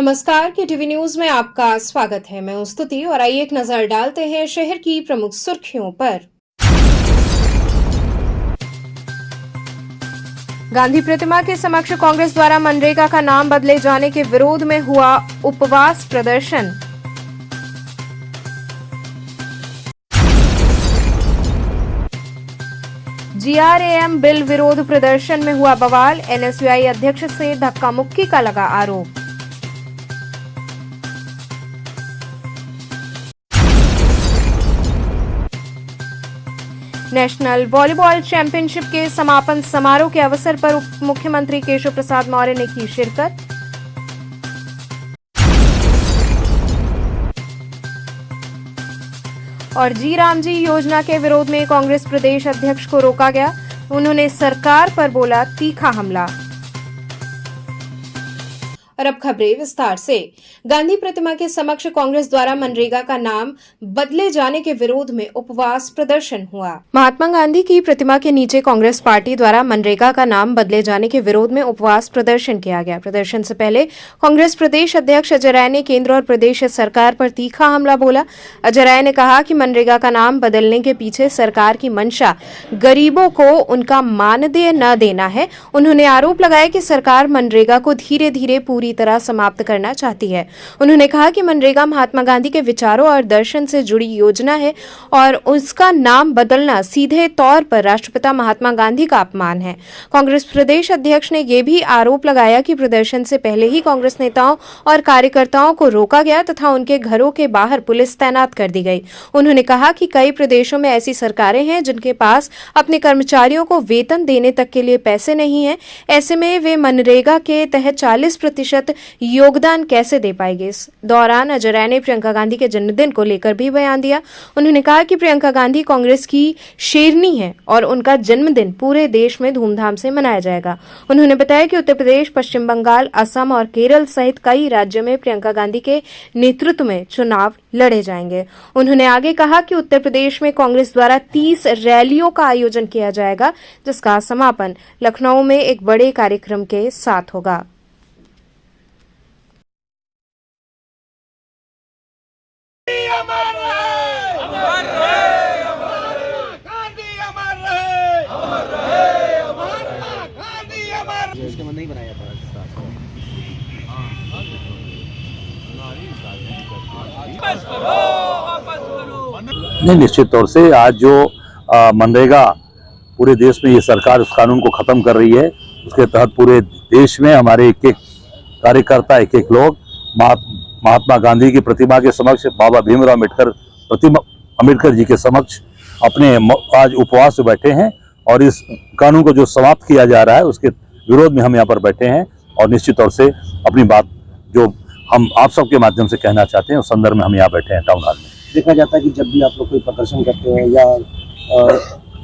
नमस्कार के TV news में आपका स्वागत है। मैं हूं स्तुति और आइए एक नजर डालते हैं शहर की प्रमुख सुर्खियों पर। गांधी प्रतिमा के समक्ष कांग्रेस द्वारा मनरेगा का नाम बदले जाने के विरोध में हुआ उपवास प्रदर्शन। जीआरएएम बिल विरोध प्रदर्शन में हुआ बवाल। एनएसयूआई अध्यक्ष से धक्का मुक्की का लगा आरोप। नेशनल वॉलीबॉल चैंपियनशिप के समापन समारोह के अवसर पर उप मुख्यमंत्री केशव प्रसाद मौर्य ने की शिरकत। और जी राम जी योजना के विरोध में कांग्रेस प्रदेश अध्यक्ष को रोका गया। उन्होंने सरकार पर बोला तीखा हमला। और अब खबरें विस्तार से। गांधी प्रतिमा के समक्ष कांग्रेस द्वारा मनरेगा का नाम बदले जाने के विरोध में उपवास प्रदर्शन हुआ। महात्मा गांधी की प्रतिमा के नीचे कांग्रेस पार्टी द्वारा मनरेगा का नाम बदले जाने के विरोध में उपवास प्रदर्शन किया गया। प्रदर्शन से पहले कांग्रेस प्रदेश अध्यक्ष अजय राय ने केंद्र और प्रदेश सरकार पर तीखा हमला बोला। अजय राय ने कहा कि मनरेगा का नाम बदलने के पीछे सरकार की मंशा गरीबों को उनका मानदेय न देना है। उन्होंने आरोप लगाया कि सरकार मनरेगा को धीरे धीरे पूरी तरह समाप्त करना चाहती है। उन्होंने कहा कि मनरेगा महात्मा गांधी के विचारों और दर्शन से जुड़ी योजना है और उसका नाम बदलना सीधे तौर पर राष्ट्रपिता महात्मा गांधी का अपमान है। कांग्रेस प्रदेश अध्यक्ष ने यह भी आरोप लगाया कि प्रदर्शन से पहले ही कांग्रेस नेताओं और कार्यकर्ताओं को रोका गया तथा उनके घरों के बाहर पुलिस तैनात कर दी गई। उन्होंने कहा कि कई प्रदेशों में ऐसी सरकारें हैं जिनके पास अपने कर्मचारियों को वेतन देने तक के लिए पैसे नहीं है। ऐसे में वे मनरेगा के तहत 40% योगदान कैसे दे पाएंगे। इस दौरान अजय राय ने प्रियंका गांधी के जन्मदिन को लेकर भी बयान दिया। उन्होंने कहा कि प्रियंका गांधी कांग्रेस की शेरनी है और उनका जन्मदिन पूरे देश में धूमधाम से मनाया जाएगा। उन्होंने बताया कि उत्तर प्रदेश, पश्चिम बंगाल, असम और केरल सहित कई राज्यों में प्रियंका गांधी के नेतृत्व में चुनाव लड़े जाएंगे। उन्होंने आगे कहा कि उत्तर प्रदेश में कांग्रेस द्वारा 30 रैलियों का आयोजन किया जाएगा, जिसका समापन लखनऊ में एक बड़े कार्यक्रम के साथ होगा। इसके मन नहीं बनाया था। नहीं, निश्चित तौर से आज जो मनरेगा पूरे देश में ये सरकार उस कानून को खत्म कर रही है, उसके तहत पूरे देश में हमारे एक एक कार्यकर्ता, एक एक लोग महात्मा गांधी की प्रतिमा के समक्ष, बाबा भीमराव अम्बेडकर जी के समक्ष अपने आज उपवास में बैठे हैं और इस कानून को जो समाप्त किया जा रहा है उसके विरोध में हम यहाँ पर बैठे हैं। और निश्चित तौर से अपनी बात जो हम आप सबके माध्यम से कहना चाहते हैं उस संदर्भ में हम यहाँ बैठे हैं टाउन हॉल में। देखा जाता है कि जब भी आप लोग कोई प्रदर्शन करते हैं या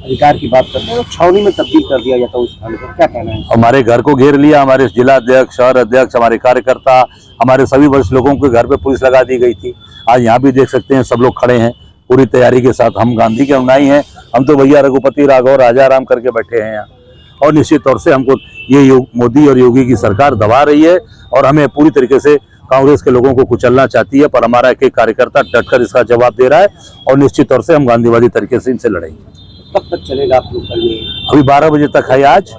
अधिकार की बात करते हैं तो छावनी में तब्दील कर दिया जाता है उस स्थान पर, क्या कहना है? हमारे घर को घेर लिया, हमारे जिला अध्यक्ष, शहर अध्यक्ष, हमारे कार्यकर्ता, हमारे सभी वरिष्ठ लोगों के घर पे पुलिस लगा दी गई थी। आज यहाँ भी देख सकते हैं सब लोग खड़े हैं पूरी तैयारी के साथ। हम गांधी के अनुयायी हैं, हम तो भैया रघुपति राघव राजा राम करके बैठे हैं यहाँ। और निश्चित तौर से हमको ये मोदी और योगी की सरकार दबा रही है और हमें पूरी तरीके से कांग्रेस के लोगों को कुचलना चाहती है, पर हमारा एक एक कार्यकर्ता डटकर इसका जवाब दे रहा है और निश्चित तौर से हम गांधीवादी तरीके से इनसे लड़ेंगे। कब तक चलेगा आप लोग का ये? अभी 12 बजे तक है। आज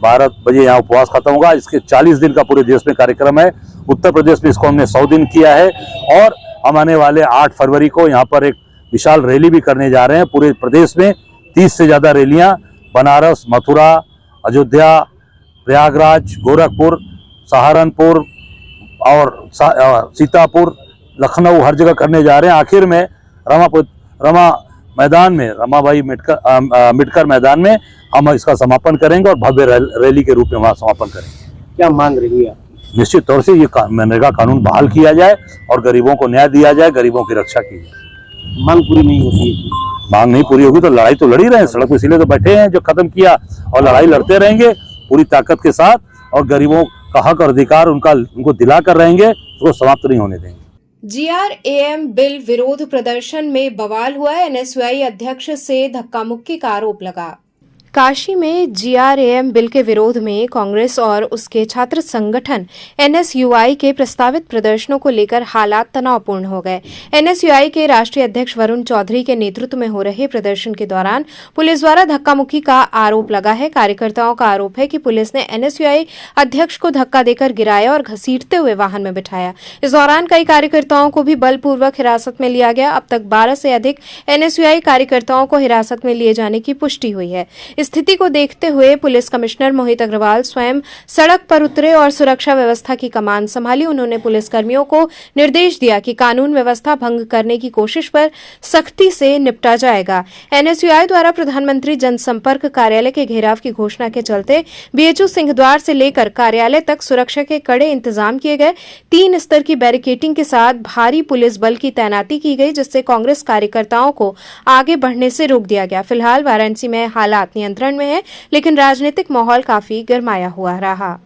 12 बजे यहाँ उपवास खत्म होगा। इसके 40 दिन का पूरे देश में कार्यक्रम है। उत्तर प्रदेश में इसको हमने 100 दिन किया है और हम आने वाले 8 फरवरी को यहाँ पर एक विशाल रैली भी करने जा रहे हैं। पूरे प्रदेश में 30 से ज़्यादा रैलियाँ बनारस, मथुरा, अयोध्या, प्रयागराज, गोरखपुर, सहारनपुर और सीतापुर, लखनऊ हर जगह करने जा रहे हैं। आखिर में रमा मैदान में, रमाबाई अम्बेडकर मैदान में हम इसका समापन करेंगे और भव्य रैली के रूप में वहाँ समापन करेंगे। क्या मांग रही है? निश्चित तौर से ये मनरेगा कानून बहाल किया जाए और गरीबों को न्याय दिया जाए, गरीबों की रक्षा की जाए। मांग पूरी नहीं होती है? मांग नहीं पूरी होगी तो लड़ाई तो लड़ी रहे हैं, सड़क पर इसीलिए तो बैठे हैं जो खत्म किया, और लड़ाई लड़ते रहेंगे पूरी ताकत के साथ और गरीबों का हक और अधिकार उनको दिला कर रहेंगे, उसको समाप्त नहीं होने देंगे। जीआरएएम बिल विरोध प्रदर्शन में बवाल हुआ। एनएसयूआई अध्यक्ष से धक्का मुक्की का आरोप लगा। काशी में जीआरएएम बिल के विरोध में कांग्रेस और उसके छात्र संगठन एनएसयूआई के प्रस्तावित प्रदर्शनों को लेकर हालात तनावपूर्ण हो गए। एनएसयूआई के राष्ट्रीय अध्यक्ष वरुण चौधरी के नेतृत्व में हो रहे प्रदर्शन के दौरान पुलिस द्वारा धक्का मुक्की का आरोप लगा है। कार्यकर्ताओं का आरोप है कि पुलिस ने एनएसयूआई अध्यक्ष को धक्का देकर गिराया और घसीटते हुए वाहन में बिठाया। इस दौरान कई कार्यकर्ताओं को भी बलपूर्वक हिरासत में लिया गया। अब तक 12 से अधिक एनएसयूआई कार्यकर्ताओं को हिरासत में लिए जाने की पुष्टि हुई है। स्थिति को देखते हुए पुलिस कमिश्नर मोहित अग्रवाल स्वयं सड़क पर उतरे और सुरक्षा व्यवस्था की कमान संभाली। उन्होंने पुलिसकर्मियों को निर्देश दिया कि कानून व्यवस्था भंग करने की कोशिश पर सख्ती से निपटा जाएगा। एनएसयूआई द्वारा प्रधानमंत्री जनसंपर्क कार्यालय के घेराव की घोषणा के चलते बीएचयू सिंहद्वार से लेकर कार्यालय तक सुरक्षा के कड़े इंतजाम किए गए। 3 स्तर की बैरिकेडिंग के साथ भारी पुलिस बल की तैनाती की गई, जिससे कांग्रेस कार्यकर्ताओं को आगे बढ़ने से रोक दिया गया। फिलहाल वाराणसी में हालात नियंत्रण में है, लेकिन राजनीतिक माहौल काफी गरमाया हुआ रहा।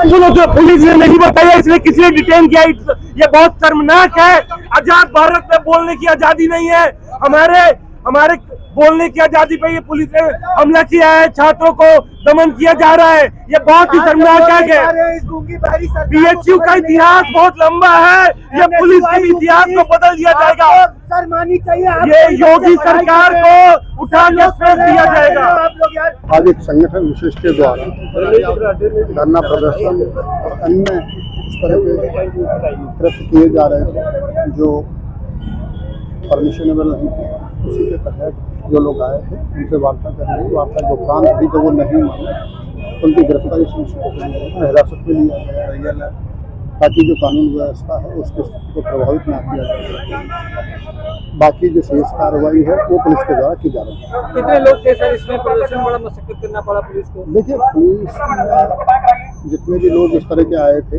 बोलो जो पुलिस ने नहीं बताया, इसलिए किसी ने डिटेन किया, ये बहुत शर्मनाक है। आजाद भारत में बोलने की आजादी नहीं है। हमारे बोलने की आजादी पे ये पुलिस ने हमला किया है, छात्रों को दमन किया जा रहा है। ये बहुत ही शर्मनाक है। बीएचयू का इतिहास बहुत लंबा है, ये पुलिस के इतिहास को बदल दिया जाएगा। माननी चाहिए ये योगी सरकार को उठा के फेंक दिया जाएगा। आज एक संगठन विशेष के द्वारा धरना प्रदर्शन और अन्य इस तरह के कृत्य किए जा रहे थे जो परमिशनेबल नहीं थे, उसी के तहत जो लोग आए थे उनसे वार्ता कर रहे, वार्ता के उपरांत भी जो वो नहीं माने उनकी गिरफ्तारी सुनिश्चित हिरासत में लिया गया, ताकि जो कानून व्यवस्था है उसके को प्रभावित न किया जाए। बाकी जो शेष कार्रवाई है वो पुलिस के द्वारा की जा रही है। कितने लोग थे सर इसमें? प्रदर्शन बड़ा मशक्कत करना पड़ा पुलिस को। देखिए, पुलिस में जितने भी लोग इस तरह के आए थे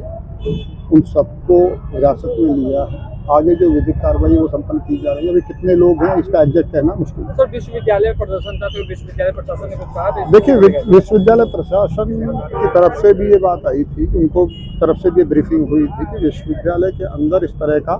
उन सबको हिरासत में लिया है। आगे जो विधिक कार्रवाई वो संपन्न की जा रही है। अभी कितने लोग हैं इसका एग्जैक्ट कहना मुश्किल है। सर, विश्वविद्यालय प्रदर्शन था तो विश्वविद्यालय प्रशासन ने कुछ कहा था? देखिए, विश्वविद्यालय प्रशासन की तरफ से भी ये बात आई थी कि उनको तरफ से भी ब्रीफिंग हुई थी कि विश्वविद्यालय के अंदर इस तरह का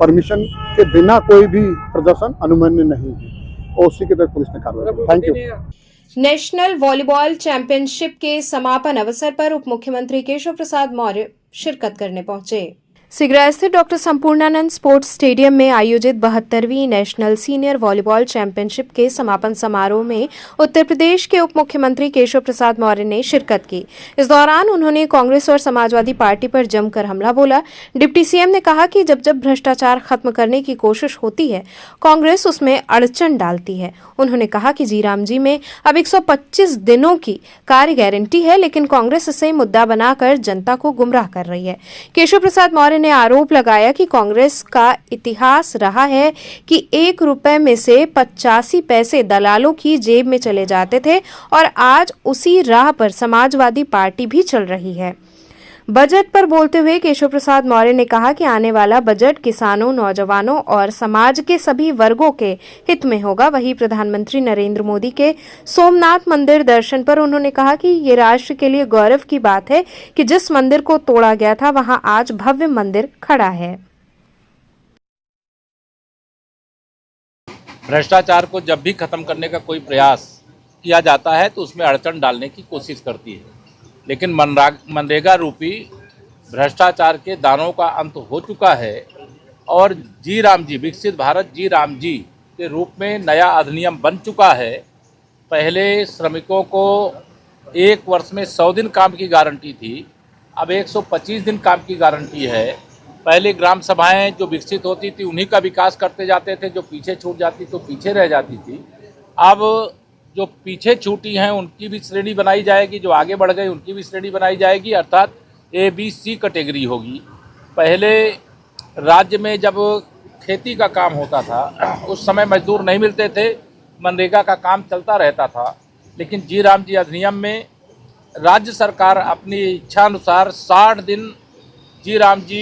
परमिशन के बिना कोई भी प्रदर्शन अनुमन्य नहीं है और उसी के तहत पुलिस ने कार्रवाई की। Thank you. National volleyball championship के समापन अवसर पर उप मुख्यमंत्री केशव प्रसाद मौर्य शिरकत करने पहुंचे। सिगरा स्थित डॉक्टर संपूर्णानंद स्पोर्ट्स स्टेडियम में आयोजित 72वीं नेशनल सीनियर वॉलीबॉल चैंपियनशिप के समापन समारोह में उत्तर प्रदेश के उप मुख्यमंत्री केशव प्रसाद मौर्य ने शिरकत की। इस दौरान उन्होंने कांग्रेस और समाजवादी पार्टी पर जमकर हमला बोला। डिप्टी सीएम ने कहा कि जब जब भ्रष्टाचार खत्म करने की कोशिश होती है, कांग्रेस उसमें अड़चन डालती है। उन्होंने कहा कि जीराम जी में अब 125 दिनों की कार्य गारंटी है, लेकिन कांग्रेस इसे मुद्दा बनाकर जनता को गुमराह कर रही है। केशव प्रसाद मौर्य ने आरोप लगाया कि कांग्रेस का इतिहास रहा है कि 1 रुपए में से 85 पैसे दलालों की जेब में चले जाते थे और आज उसी राह पर समाजवादी पार्टी भी चल रही है। बजट पर बोलते हुए केशव प्रसाद मौर्य ने कहा कि आने वाला बजट किसानों, नौजवानों और समाज के सभी वर्गों के हित में होगा। वहीं प्रधानमंत्री नरेंद्र मोदी के सोमनाथ मंदिर दर्शन पर उन्होंने कहा कि ये राष्ट्र के लिए गौरव की बात है कि जिस मंदिर को तोड़ा गया था वहां आज भव्य मंदिर खड़ा है। भ्रष्टाचार को जब भी खत्म करने का कोई प्रयास किया जाता है तो उसमें अड़चन डालने की कोशिश करती है, लेकिन मनरेगा रूपी भ्रष्टाचार के दानों का अंत हो चुका है और जी राम जी, विकसित भारत जी राम जी के रूप में नया अधिनियम बन चुका है। पहले श्रमिकों को 1 वर्ष में 100 दिन काम की गारंटी थी, अब 125 दिन काम की गारंटी है। पहले ग्राम सभाएं जो विकसित होती थी उन्हीं का विकास करते जाते थे, जो पीछे छूट जाती तो पीछे रह जाती थी। अब जो पीछे छूटी हैं उनकी भी श्रेणी बनाई जाएगी, जो आगे बढ़ गई उनकी भी श्रेणी बनाई जाएगी, अर्थात ABC कैटेगरी होगी। पहले राज्य में जब खेती का काम होता था उस समय मजदूर नहीं मिलते थे, मनरेगा का काम चलता रहता था। लेकिन जी राम जी अधिनियम में राज्य सरकार अपनी इच्छा अनुसार 60 दिन जी राम जी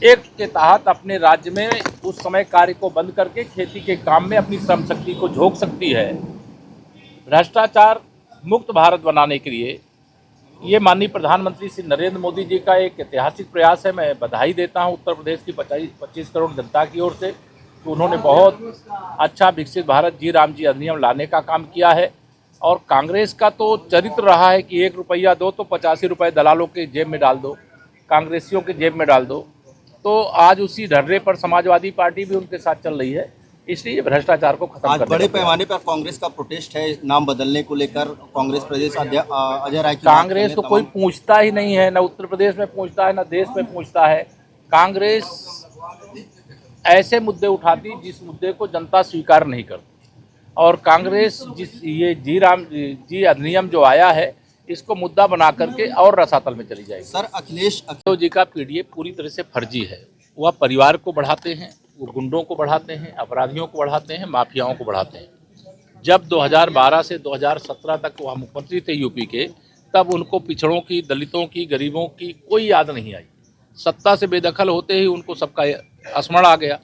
एक्ट के तहत अपने राज्य में उस समय कार्य को बंद करके खेती के काम में अपनी श्रम शक्ति को झोंक सकती है। भ्रष्टाचार मुक्त भारत बनाने के लिए ये माननीय प्रधानमंत्री श्री नरेंद्र मोदी जी का एक ऐतिहासिक प्रयास है। मैं बधाई देता हूं उत्तर प्रदेश की 25 करोड़ जनता की ओर से कि उन्होंने बहुत अच्छा विकसित भारत जी राम जी अधिनियम लाने का काम किया है। और कांग्रेस का तो चरित्र रहा है कि 1 रुपया दो तो 85 रुपये दलालों के जेब में डाल दो, कांग्रेसियों के जेब में डाल दो। तो आज उसी ढर्रे पर समाजवादी पार्टी भी उनके साथ चल रही है, इसलिए भ्रष्टाचार को खत्म आज करने बड़े का पैमाने पर कांग्रेस का प्रोटेस्ट है नाम बदलने को लेकर। कांग्रेस प्रदेश अध्यक्ष अजय राय की कांग्रेस को कोई पूछता ही नहीं है, न उत्तर प्रदेश में पूछता है, न देश में पूछता है। कांग्रेस ऐसे मुद्दे उठाती जिस मुद्दे को जनता स्वीकार नहीं करती। और कांग्रेस ये जी राम जी अधिनियम जो आया है इसको मुद्दा बना करके और रसातल में चली जाएगी। सर अखिलेश जी का पीडीए पूरी तरह से फर्जी है। वह परिवार को बढ़ाते हैं, वो गुंडों को बढ़ाते हैं, अपराधियों को बढ़ाते हैं, माफियाओं को बढ़ाते हैं। जब 2012 से 2017 तक वह मुख्यमंत्री थे यूपी के, तब उनको पिछड़ों की, दलितों की, गरीबों की कोई याद नहीं आई। सत्ता से बेदखल होते ही उनको सबका स्मरण आ गया।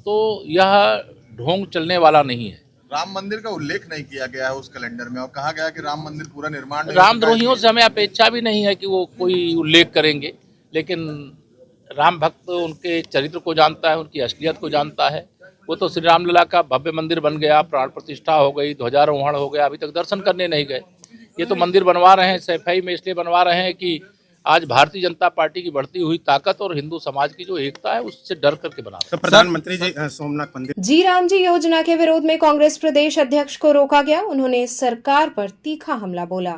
तो यह ढोंग चलने वाला नहीं है। राम मंदिर का उल्लेख नहीं किया गया है उस कैलेंडर में और कहा गया कि राम मंदिर पूरा निर्माण नहीं रामद्रोहियों से हमें अपेक्षा भी नहीं है कि वो कोई उल्लेख करेंगे, लेकिन राम भक्त उनके चरित्र को जानता है, उनकी असलियत को जानता है। वो तो श्री रामलला का भव्य मंदिर बन गया, प्राण प्रतिष्ठा हो गई, ध्वजारोहण हो गया, अभी तक दर्शन करने नहीं गए। ये तो मंदिर बनवा रहे हैं सफाई में, इसलिए बनवा रहे हैं कि आज भारतीय जनता पार्टी की बढ़ती हुई ताकत और हिंदू समाज की जो एकता है उससे डर करके बना रहे हैं। प्रधानमंत्री जी सोमनाथ मंदिर जी राम जी योजना के विरोध में कांग्रेस प्रदेश अध्यक्ष को रोका गया। उन्होंने सरकार पर तीखा हमला बोला।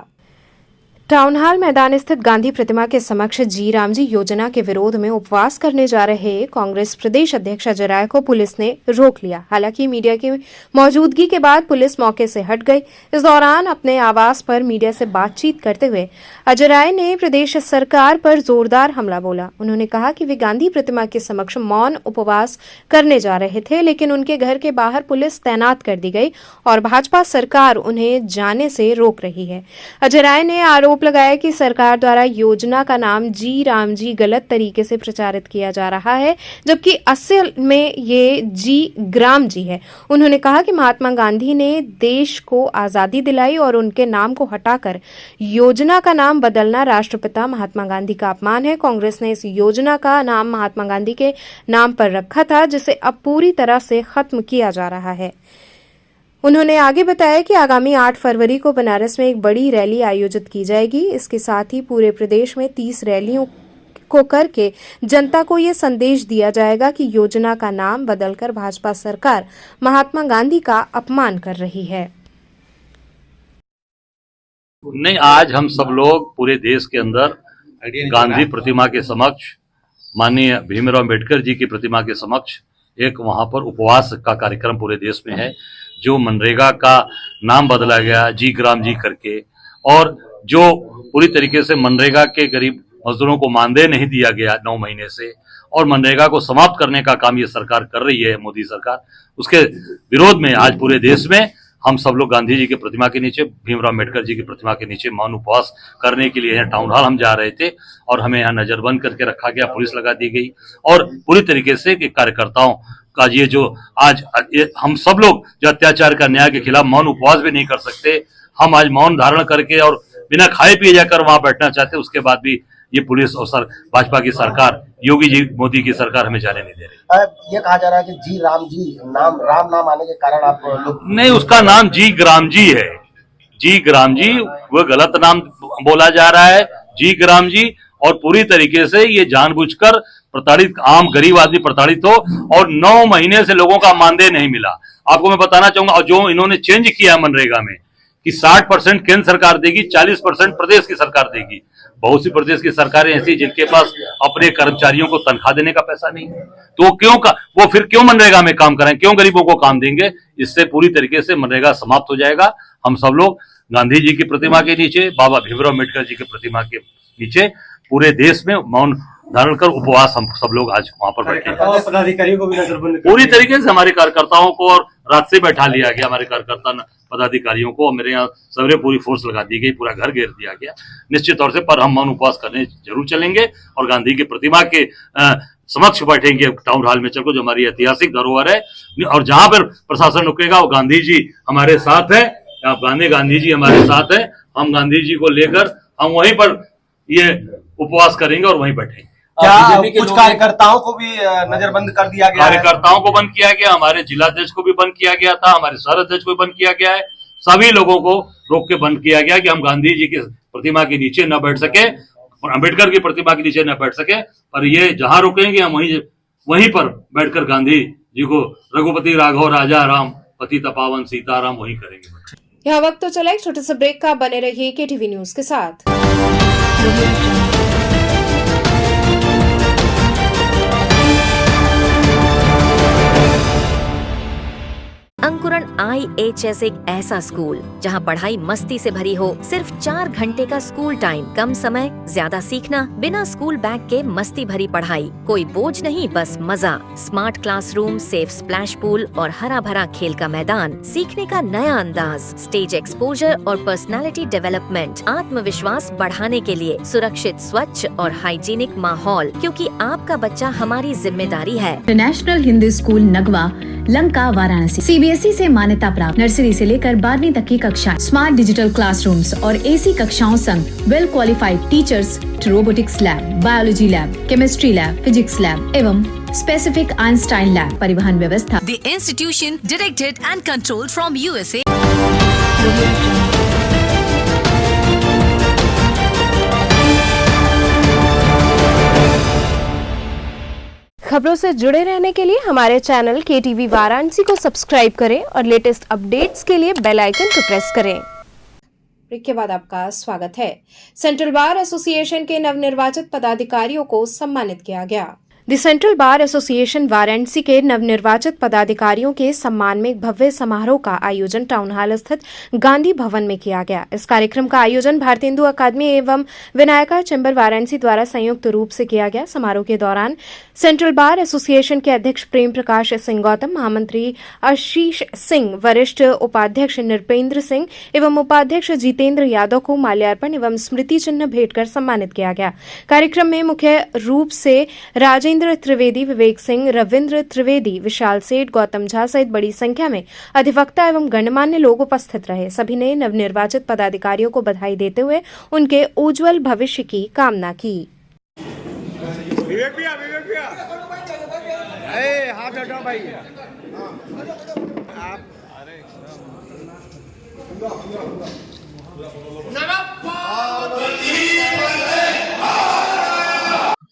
टाउन हॉल मैदान स्थित गांधी प्रतिमा के समक्ष जी राम जी योजना के विरोध में उपवास करने जा रहे कांग्रेस प्रदेश अध्यक्ष अजय राय को पुलिस ने रोक लिया। हालांकि मीडिया की मौजूदगी के बाद पुलिस मौके से हट गई। इस दौरान अपने आवास पर मीडिया से बातचीत करते हुए अजय राय ने प्रदेश सरकार पर जोरदार हमला बोला। उन्होंने कहा कि वे गांधी प्रतिमा के समक्ष मौन उपवास करने जा रहे थे, लेकिन उनके घर के बाहर पुलिस तैनात कर दी गई और भाजपा सरकार उन्हें जाने से रोक रही है। अजय राय ने आरोप लगाया कि सरकार द्वारा योजना का नाम जी राम जी गलत तरीके से प्रचारित किया जा रहा है, जबकि असल में ये जी ग्राम जी है। उन्होंने कहा कि महात्मा गांधी ने देश को आजादी दिलाई और उनके नाम को हटाकर योजना का नाम बदलना राष्ट्रपिता महात्मा गांधी का अपमान है। कांग्रेस ने इस योजना का नाम महात्मा गांधी के नाम पर रखा था, जिसे अब पूरी तरह से खत्म किया जा रहा है। उन्होंने आगे बताया कि आगामी 8 फरवरी को बनारस में एक बड़ी रैली आयोजित की जाएगी। इसके साथ ही पूरे प्रदेश में 30 रैलियों को करके जनता को ये संदेश दिया जाएगा कि योजना का नाम बदलकर भाजपा सरकार महात्मा गांधी का अपमान कर रही है। नहीं, आज हम सब लोग पूरे देश के अंदर गांधी प्रतिमा के समक्ष, माननीय भीमराव अम्बेडकर जी की प्रतिमा के समक्ष एक वहां पर उपवास का कार्यक्रम पूरे देश में है। जो मनरेगा का नाम बदला गया जी ग्राम जी करके, और जो पूरी तरीके से मनरेगा के गरीब मजदूरों को मानदेय नहीं दिया गया 9 महीने से, और मनरेगा को समाप्त करने का काम ये सरकार कर रही है, मोदी सरकार, उसके विरोध में आज पूरे देश में हम सब लोग गांधी जी की प्रतिमा के नीचे, भीमराव अम्बेडकर जी की प्रतिमा के नीचे मौन उपवास करने के लिए यहाँ टाउन हॉल हम जा रहे थे और हमें यहाँ नजरबंद करके रखा गया, पुलिस लगा दी गई। और पूरी तरीके से कार्यकर्ताओं का ये जो आज हम सब लोग जो अत्याचार का न्याय के खिलाफ मौन उपवास भी नहीं कर सकते, हम आज मौन धारण करके और बिना खाए पिए जाकर वहां बैठना चाहते, उसके बाद भी ये पुलिस और भाजपा की सरकार, योगी जी मोदी की सरकार हमें जाने नहीं दे रही। ये कहा जा रहा है कि जी राम जी नाम, राम नाम आने के कारण आप लोग नहीं, उसका नाम जी ग्राम जी है। जी ग्राम जी वो गलत नाम बोला जा रहा है, जी ग्राम जी, और पूरी तरीके से ये जानबूझकर प्रताड़ित, आम गरीब आदमी प्रताड़ित हो, और 9 महीने से लोगों का मानदेय नहीं मिला। आपको मैं बताना चाहूंगा, और जो इन्होंने चेंज किया मनरेगा में कि 60% केंद्र सरकार देगी, 40% प्रदेश की सरकार देगी। बहुत सी प्रदेश की सरकारें ऐसी जिनके पास अपने कर्मचारियों को तनख्वाह देने का पैसा नहीं है, तो वो फिर क्यों मनरेगा में काम करें, क्यों गरीबों को काम देंगे। इससे पूरी तरीके से मनरेगा समाप्त हो जाएगा। हम सब लोग गांधी जी की प्रतिमा के नीचे, बाबा भीमराव अम्बेडकर जी की प्रतिमा के नीचे पूरे देश में मौन धारण कर उपवास हम सब लोग आज वहां पर बैठे। पदाधिकारियों को भी नजरबंद पूरी तरीके से हमारे कार्यकर्ताओं को और रात से बैठा लिया गया, हमारे कार्यकर्ता पदाधिकारियों को। मेरे यहाँ सवेरे पूरी फोर्स लगा दी गई, पूरा घर घेर दिया गया निश्चित तौर से। पर हम मौन उपवास करने जरूर चलेंगे और गांधी की प्रतिमा के समक्ष बैठेंगे टाउन हॉल में चलकर, जो हमारी ऐतिहासिक धरोहर है। और जहां पर प्रशासन रुकेगा वो गांधी जी हमारे साथ है, गांधी जी हमारे साथ है। हम गांधी जी को लेकर हम वहीं पर ये उपवास करेंगे और वहीं बैठेंगे। क्या कुछ कार्यकर्ताओं को भी नजरबंद कर दिया गया? कार्यकर्ताओं को बंद किया गया, हमारे जिलाध्यक्ष को भी बंद किया गया था, हमारे शहर अध्यक्ष को भी बंद किया गया है। सभी लोगों को रोक के बंद किया गया कि हम गांधी जी की प्रतिमा के नीचे न बैठ सके और अम्बेडकर की प्रतिमा के नीचे न बैठ सके। पर ये जहां रुकेंगे हम वहीं पर बैठकर गांधी जी को रघुपति राघव राजा राम पतित पावन सीताराम वहीं करेंगे। यहाँ वक्त तो चला एक छोटे से ब्रेक का, बने रहिए केटीवी न्यूज के साथ। अंकुरण IHS एक ऐसा स्कूल जहां पढ़ाई मस्ती से भरी हो। सिर्फ 4 घंटे का स्कूल टाइम, कम समय, ज्यादा सीखना, बिना स्कूल बैग के मस्ती भरी पढ़ाई, कोई बोझ नहीं, बस मजा। Smart classroom, safe splash pool और हरा भरा खेल का मैदान, सीखने का नया अंदाज, स्टेज एक्सपोजर और पर्सनालिटी डेवलपमेंट, आत्मविश्वास बढ़ाने के लिए सुरक्षित, स्वच्छ और हाइजीनिक माहौल, क्योंकि आपका बच्चा हमारी जिम्मेदारी है। International Hindi school Nagwa, Lanka, Varanasi. CBSE से मान्यता प्राप्त नर्सरी से लेकर 12वीं तक की कक्षा, स्मार्ट डिजिटल क्लासरूम्स और AC कक्षाओं संग well qualified teachers, robotics lab, biology lab, chemistry lab, physics lab एवं स्पेसिफिक आइंस्टाइन लैब, परिवहन व्यवस्था। The institution directed and controlled from USA. खबरों से जुड़े रहने के लिए हमारे चैनल KTV वाराणसी को सब्सक्राइब करें और लेटेस्ट अपडेट्स के लिए बेल आइकन को प्रेस करें। ब्रेक के बाद आपका स्वागत है। सेंट्रल बार एसोसिएशन के नवनिर्वाचित पदाधिकारियों को सम्मानित किया गया। The central bar association Varanasi के नवनिर्वाचित पदाधिकारियों के सम्मान में एक भव्य समारोह का आयोजन टाउन हॉल स्थित गांधी भवन में किया गया। इस कार्यक्रम का आयोजन भारतीय हिंदू अकादमी एवं विनायका चैम्बर वाराणसी द्वारा संयुक्त रूप से किया गया। समारोह के दौरान सेंट्रल बार एसोसिएशन के अध्यक्ष प्रेम प्रकाश सिंह गौतम, महामंत्री आशीष सिंह, वरिष्ठ उपाध्यक्ष नृपेंद्र सिंह एवं उपाध्यक्ष जितेंद्र यादव को माल्यार्पण एवं स्मृति चिन्ह भेंट कर सम्मानित किया गया। कार्यक्रम में मुख्य रूप से राजेंद्र त्रिवेदी, विवेक सिंह, रविंद्र त्रिवेदी, विशाल सेठ, गौतम झा सहित बड़ी संख्या में अधिवक्ता एवं गणमान्य लोग उपस्थित रहे। सभी ने नवनिर्वाचित पदाधिकारियों को बधाई देते हुए उनके उज्जवल भविष्य की कामना की। हाथ हटाओ भाई।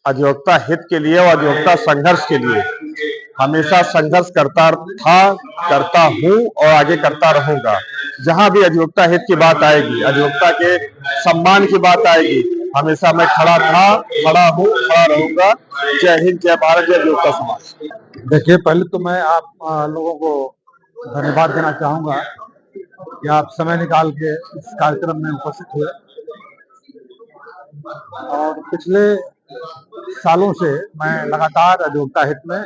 अधिवक्ता हित के लिए और अधिवक्ता संघर्ष के लिए हमेशा संघर्ष करता था, करता हूं और आगे करता रहूंगा। जहां भी अधिवक्ता हित की बात आएगी, अधिवक्ता के सम्मान की बात आएगी, हमेशा मैं खड़ा था, खड़ा हूं, खड़ा रहूंगा। जय हिंद, जय भारत, जय अधिवक्ता समाज। देखिए, पहले तो मैं आप लोगों को धन्यवाद देना चाहूंगा कि आप समय निकाल के इस कार्यक्रम में उपस्थित हुए। और पिछले सालों से मैं लगातार अधिवक्ता हित में,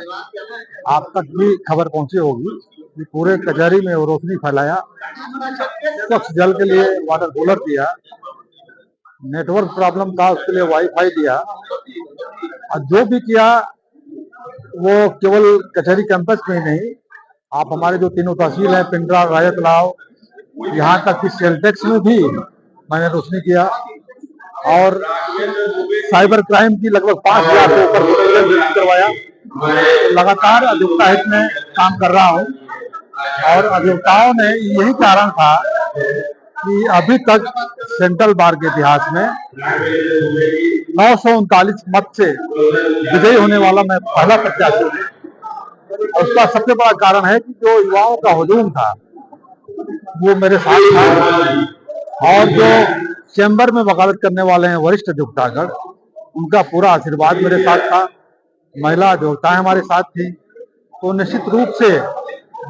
आप तक भी खबर पहुंची होगी कि पूरे कचहरी में वो रोशनी फैलाया, स्वच्छ जल के लिए वाटर कूलर दिया, नेटवर्क प्रॉब्लम था उसके लिए वाईफाई दिया, और जो भी किया वो केवल कचहरी कैंपस में ही नहीं, आप हमारे जो तीनों तहसील हैं, पिंडरा, राजा तालाब, यहाँ तक कि सेल्टेक्स में भी मैंने रोशनी किया। और साइबर क्राइम की लगभग 5,000 से ऊपर विजिट करवाया। लगातार अधिवक्ता हित में काम कर रहा हूँ और अधिवक्ताओं ने यही कारण था कि अभी तक सेंट्रल बार के इतिहास में 939 मत से विजयी होने वाला मैं पहला प्रत्याशी हूँ। और उसका सबसे बड़ा कारण है कि जो युवाओं का हुजूम था, वो मेरे साथ था, और जो चैम्बर में वकालत करने वाले हैं वरिष्ठ अधिवक्तागण, उनका पूरा आशीर्वाद मेरे साथ था। महिला अधिवक्ताएं हमारे साथ थी। तो निश्चित रूप से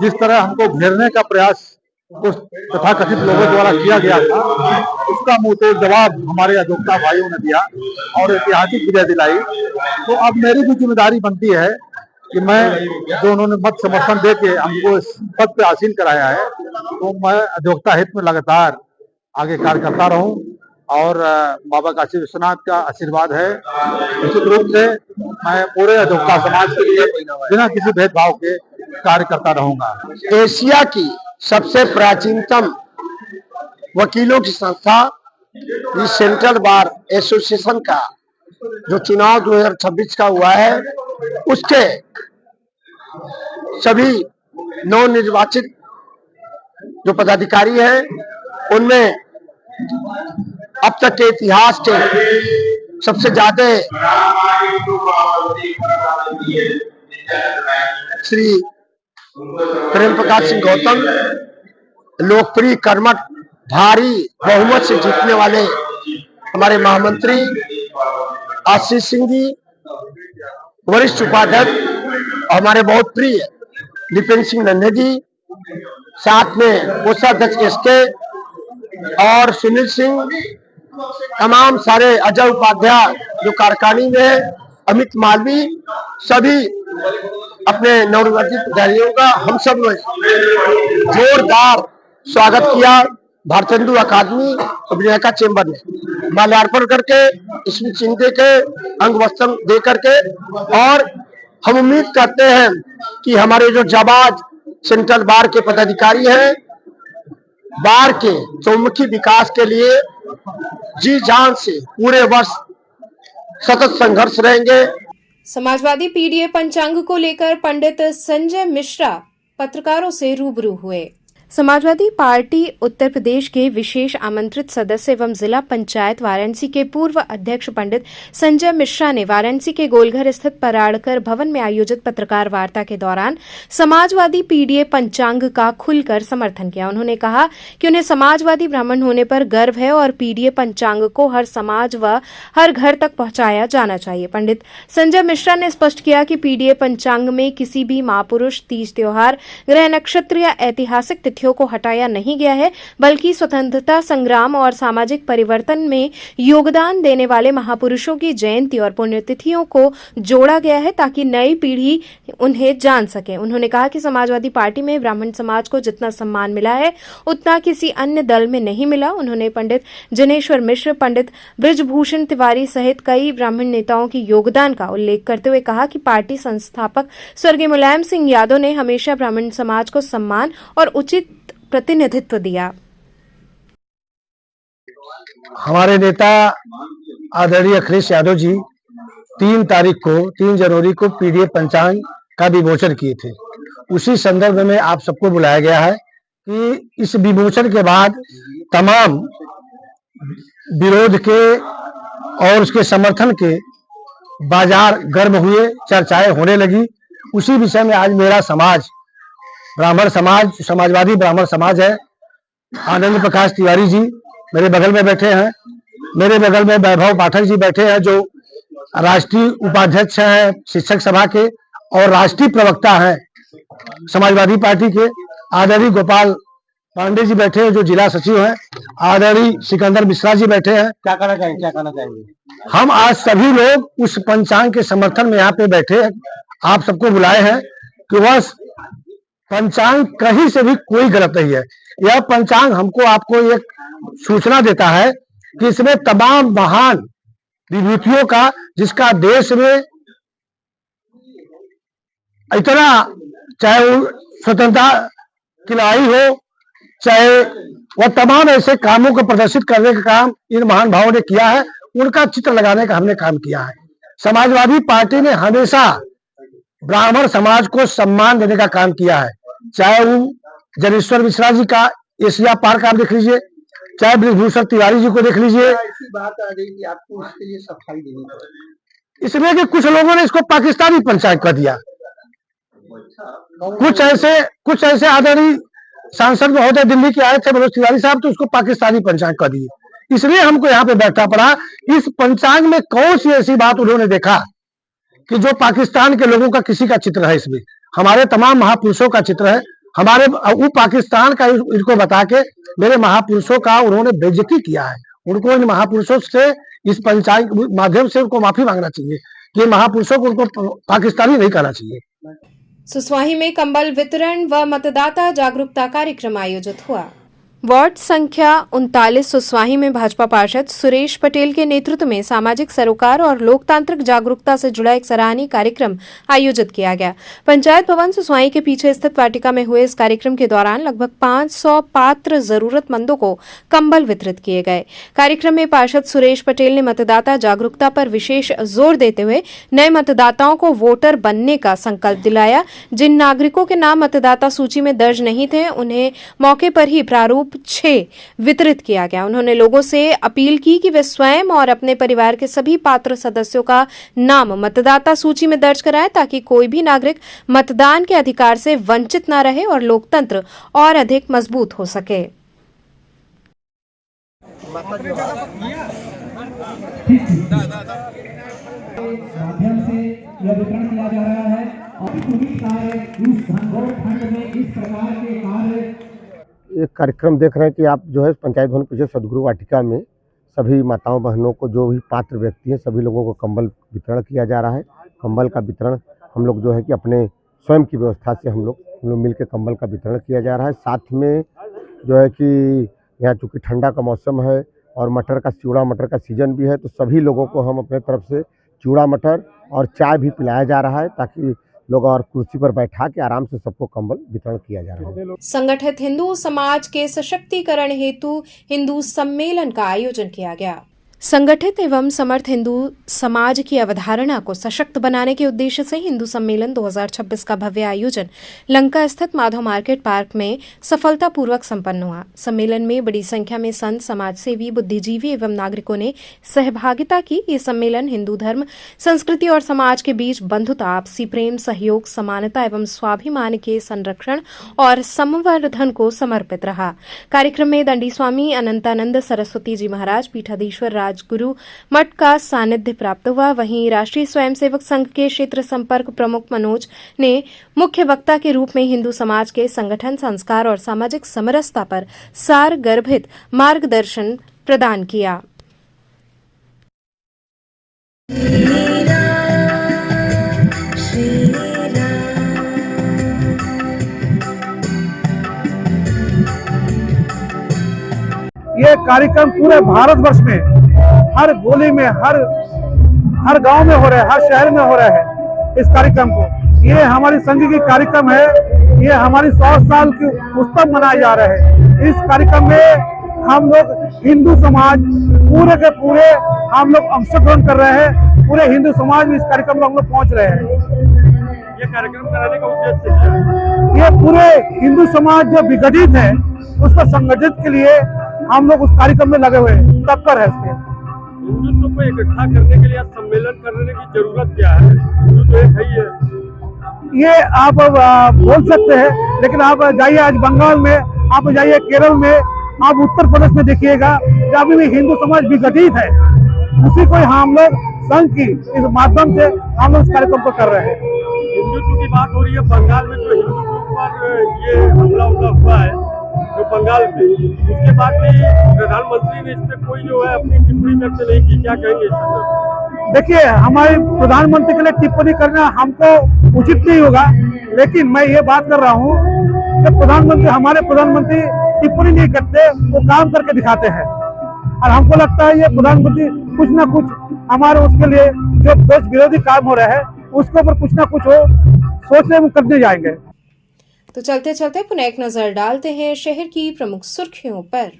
जिस तरह हमको घेरने का प्रयास कुछ तथाकथित लोगों द्वारा किया गया था, उसका मुंहतोड़ जवाब हमारे अधिवक्ता भाइयों ने दिया और ऐतिहासिक विजय दिलाई। तो अब मेरी भी जिम्मेदारी बनती है कि मैं, जो उन्होंने मत समर्थन दे के हमको इस पद पे आसीन कराया है, तो मैं अधिवक्ता हित में लगातार आगे कार्य करता रहूं, और बाबा काशी विश्वनाथ का आशीर्वाद है। निश्चित रूप से मैं पूरे अधिवक्ता समाज के लिए बिना किसी भेदभाव के कार्य करता रहूंगा। एशिया की सबसे प्राचीनतम वकीलों की संस्था इस सेंट्रल बार एसोसिएशन का जो चुनाव 2026 का हुआ है, उसके सभी नवनिर्वाचित जो पदाधिकारी हैं, उनमें अब तक के इतिहास के सबसे ज्यादा श्री प्रेम प्रकाश सिंह गौतम, लोकप्रिय कर्मठ भारी बहुमत से जीतने वाले हमारे महामंत्री आशीष सिंह जी, वरिष्ठ उपाध्यक्ष हमारे बहुत प्रिय नितिन सिंह नन्हे जी, साथ में कोषाध्यक्ष एसके और सुनील सिंह, तमाम सारे अजय उपाध्याय जो कार्यकारिणी में, अमित मालवी, सभी अपने नवनिर्वाचित अधिकारियों का हम सब ने जोरदार स्वागत किया। भारतेंदु अकादमी और विनायका चेंबर ने माल्यार्पण करके, इसमें चिन्ह के अंग वस्त्र दे करके, और हम उम्मीद करते हैं कि हमारे जो जाबाज सेंट्रल बार के पदाधिकारी हैं, बार के चौमुखी विकास के लिए जी जान से पूरे वर्ष सतत संघर्ष रहेंगे। समाजवादी पीडीए पंचांग को लेकर पंडित संजय मिश्रा पत्रकारों से रूबरू हुए। समाजवादी पार्टी उत्तर प्रदेश के विशेष आमंत्रित सदस्य एवं जिला पंचायत वाराणसी के पूर्व अध्यक्ष पंडित संजय मिश्रा ने वाराणसी के गोलघर स्थित पराड़कर भवन में आयोजित पत्रकार वार्ता के दौरान समाजवादी पीडीए पंचांग का खुलकर समर्थन किया। उन्होंने कहा कि उन्हें समाजवादी ब्राह्मण होने पर गर्व है और पीडीए पंचांग को हर समाज व हर घर तक पहुंचाया जाना चाहिए। पंडित संजय मिश्रा ने स्पष्ट किया कि पीडीए पंचांग में किसी भी महापुरुष, तीज त्योहार, ग्रह नक्षत्र या ऐतिहासिक तिथियों को हटाया नहीं गया है, बल्कि स्वतंत्रता संग्राम और सामाजिक परिवर्तन में योगदान देने वाले महापुरुषों की जयंती और पुण्यतिथियों को जोड़ा गया है ताकि नई पीढ़ी उन्हें जान सके। उन्होंने कहा कि समाजवादी पार्टी में ब्राह्मण समाज को जितना सम्मान मिला है उतना किसी अन्य दल में नहीं मिला। उन्होंने पंडित जनेश्वर मिश्र, पंडित बृजभूषण तिवारी सहित कई ब्राह्मण नेताओं के योगदान का उल्लेख करते हुए कहा कि पार्टी संस्थापक स्वर्गीय मुलायम सिंह यादव ने हमेशा ब्राह्मण समाज को सम्मान और उचित प्रतिनिधित्व दिया। हमारे नेता आदरणीय अखिलेश यादव जी 3 जनवरी को पीडीए पंचांग का विमोचन किए थे। उसी संदर्भ में आप सबको बुलाया गया है कि इस विमोचन के बाद तमाम विरोध के और उसके समर्थन के बाजार गर्म हुए, चर्चाएं होने लगी। उसी विषय में आज मेरा समाज, ब्राह्मण समाज, समाजवादी ब्राह्मण समाज है, आनंद प्रकाश तिवारी जी मेरे बगल में बैठे हैं, मेरे बगल में वैभव पाठक जी बैठे हैं जो राष्ट्रीय उपाध्यक्ष हैं शिक्षक सभा के और राष्ट्रीय प्रवक्ता हैं समाजवादी पार्टी के, आदरणीय गोपाल पांडे जी बैठे हैं जो जिला सचिव हैं, आदरणीय सिकंदर मिश्रा जी बैठे हैं। क्या कहना चाहेंगे? हम आज सभी लोग उस पंचांग के समर्थन में यहाँ पे बैठे हैं, आप सबको बुलाए हैं कि वह पंचांग कहीं से भी कोई गलत नहीं है। यह पंचांग हमको आपको एक सूचना देता है कि इसमें तमाम महान विभूतियों का, जिसका देश में इतना, चाहे वो स्वतंत्रता की लड़ाई हो, चाहे वह तमाम ऐसे कामों को प्रदर्शित करने का काम इन महान भावों ने किया है, उनका चित्र लगाने का हमने काम किया है। समाजवादी पार्टी ने हमेशा ब्राह्मण समाज को सम्मान देने का काम किया है, चाहे वो जनेश्वर मिश्रा जी का एशिया पार्क आप देख लीजिए, चाहे बृजभूषण तिवारी जी को देख लीजिए। ऐसी बात आ गई कि आपको इसके लिए सफाई देनी पड़ेगी, इसलिए कि कुछ लोगों ने इसको पाकिस्तानी पंचायत कर दिया। कुछ ऐसे आदरणीय सांसद महोदय दिल्ली के आए थे मनोज तिवारी साहब, तो उसको पाकिस्तानी पंचांग कर दिए। इसलिए हमको यहाँ पे बैठना पड़ा। इस पंचांग में कौन सी ऐसी बात उन्होंने देखा कि जो पाकिस्तान के लोगों का किसी का चित्र है? इसमें हमारे तमाम महापुरुषों का चित्र है। हमारे वो पाकिस्तान का इनको बता के मेरे महापुरुषों का उन्होंने बेइज्जती किया है। उनको इन महापुरुषों से इस पंचायत माध्यम से उनको माफी मांगना चाहिए कि महापुरुषों को उनको पाकिस्तानी नहीं कहना चाहिए। सुसवाही में कंबल वितरण व मतदाता जागरूकता कार्यक्रम आयोजित हुआ। वार्ड संख्या 39 सुसवाही में भाजपा पार्षद सुरेश पटेल के नेतृत्व में सामाजिक सरोकार और लोकतांत्रिक जागरूकता से जुड़ा एक सराहनीय कार्यक्रम आयोजित किया गया। पंचायत भवन सुसवाही के पीछे स्थित वाटिका में हुए इस कार्यक्रम के दौरान लगभग 500 पात्र जरूरतमंदों को कंबल वितरित किए गए। कार्यक्रम में पार्षद सुरेश पटेल ने मतदाता जागरूकता पर विशेष जोर देते हुए नए मतदाताओं को वोटर बनने का संकल्प दिलाया। जिन नागरिकों के नाम मतदाता सूची में दर्ज नहीं थे, उन्हें मौके पर ही प्रारूप 6 वितरित किया गया। उन्होंने लोगों से अपील की कि वे स्वयं और अपने परिवार के सभी पात्र सदस्यों का नाम मतदाता सूची में दर्ज कराएं, ताकि कोई भी नागरिक मतदान के अधिकार से वंचित न रहे और लोकतंत्र और अधिक मजबूत हो सके। माध्यम से यह वितरण किया जा रहा है और पुलिस कार्य इस घनघोर ठंड में इस प्रकार के कार्य एक कार्यक्रम देख रहे हैं कि आप जो है पंचायत भवन पीछे सदगुरु वाटिका में सभी माताओं बहनों को, जो भी पात्र व्यक्ति हैं, सभी लोगों को कंबल वितरण किया जा रहा है। कंबल का वितरण हम लोग जो है कि अपने स्वयं की व्यवस्था से हम लोग मिलकर कंबल का वितरण किया जा रहा है। साथ में जो है कि यहाँ चूँकि ठंडा का मौसम है और मटर का चूड़ा मटर का सीजन भी है, तो सभी लोगों को हम अपने तरफ से चूड़ा मटर और चाय भी पिलाया जा रहा है, ताकि लोग और कुर्सी पर बैठा के आराम से सबको कंबल वितरण किया जा रहा है। संगठित हिंदू समाज के सशक्तिकरण हेतु हिंदू सम्मेलन का आयोजन किया गया। संगठित एवं समर्थ हिंदू समाज की अवधारणा को सशक्त बनाने के उद्देश्य से हिंदू सम्मेलन 2026 का भव्य आयोजन लंका स्थित माधव मार्केट पार्क में सफलतापूर्वक संपन्न हुआ। सम्मेलन में बड़ी संख्या में संत, समाजसेवी, बुद्धिजीवी एवं नागरिकों ने सहभागिता की। ये सम्मेलन हिंदू धर्म, संस्कृति और समाज के बीच बंधुता, आपसी प्रेम, सहयोग, समानता एवं स्वाभिमान के संरक्षण और संवर्धन को समर्पित रहा। कार्यक्रम में दंडी स्वामी अनंतानंद सरस्वती जी महाराज, पीठाधीश्वर राजगुरु मठ का सानिध्य प्राप्त हुआ। वहीं राष्ट्रीय स्वयंसेवक संघ के क्षेत्र संपर्क प्रमुख मनोज ने मुख्य वक्ता के रूप में हिंदू समाज के संगठन, संस्कार और सामाजिक समरसता पर सार गर्भित मार्गदर्शन प्रदान किया। ये कार्यक्रम पूरे भारतवर्ष में हर गोली में, हर गांव में हो रहा है, हर शहर में हो रहा है इस कार्यक्रम को। ये हमारी संघ की कार्यक्रम है। ये हमारी 100 साल की उत्सव मनाया जा रहा है। इस कार्यक्रम में हम लोग हिंदू समाज पूरे के पूरे हम लोग अंशग्रहण कर रहे हैं। पूरे हिंदू समाज में इस कार्यक्रम में हम लोग पहुंच रहे हैं। ये कार्यक्रम कराने का उद्देश्य क्या है? ये पूरे हिंदू समाज जो विघटित है उसको संगठित के लिए हम लोग उस कार्यक्रम में लगे हुए हैं, तत्पर है। इसके हिंदुत्व को इकट्ठा करने के लिए सम्मेलन करने की जरूरत क्या है? हिंदू तो एक ही है। ये आप बोल सकते हैं, लेकिन आप जाइए आज बंगाल में, आप जाइए केरल में, आप उत्तर प्रदेश में देखिएगा, जहाँ भी हिंदू समाज विघटित है, उसी को हम लोग संघ की इस माध्यम से हम लोग इस कार्यक्रम को कर रहे हैं। हिंदुत्व की बात हो रही है। बंगाल में जो हिंदुत्व पर ये हमला हुआ है जो बंगाल में, उसके बाद भी प्रधानमंत्री ने इस पे कोई जो है अपनी टिप्पणी व्यक्त नहीं की। क्या कहेंगे? देखिए, हमारे प्रधानमंत्री के लिए टिप्पणी करना हमको उचित नहीं होगा, लेकिन मैं ये बात कर रहा हूँ कि प्रधानमंत्री, हमारे प्रधानमंत्री टिप्पणी नहीं करते, वो काम करके दिखाते हैं। और हमको लगता है ये प्रधानमंत्री कुछ ना कुछ हमारे उसके लिए जो देश विरोधी काम हो रहा है उसके ऊपर कुछ ना कुछ हो सोचने में करने जाएंगे। तो चलते चलते पुनः एक नजर डालते हैं शहर की प्रमुख सुर्खियों पर।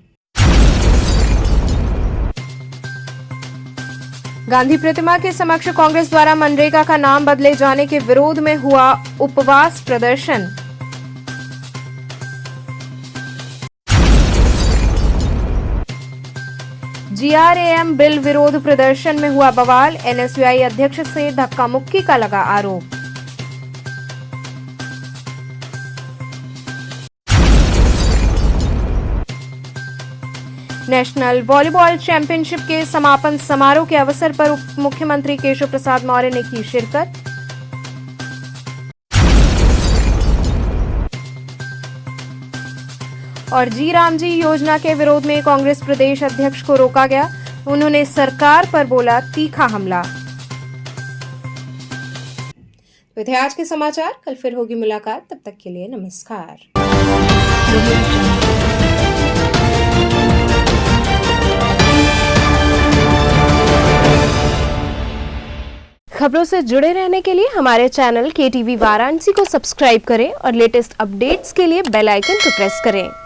गांधी प्रतिमा के समक्ष कांग्रेस द्वारा मनरेगा का नाम बदले जाने के विरोध में हुआ उपवास प्रदर्शन। जीआरएएम बिल विरोध प्रदर्शन में हुआ बवाल। एनएसयूआई अध्यक्ष से धक्का मुक्की का लगा आरोप। नेशनल वॉलीबॉल चैंपियनशिप के समापन समारोह के अवसर पर उप मुख्यमंत्री केशव प्रसाद मौर्य ने की शिरकत। और जी राम जी योजना के विरोध में कांग्रेस प्रदेश अध्यक्ष को रोका गया। उन्होंने सरकार पर बोला तीखा हमला। तो थे आज के समाचार, कल फिर होगी मुलाकात, तब तक के लिए नमस्कार। खबरों से जुड़े रहने के लिए हमारे चैनल KTV वाराणसी को सब्सक्राइब करें और लेटेस्ट अपडेट्स के लिए बेल आइकन को प्रेस करें।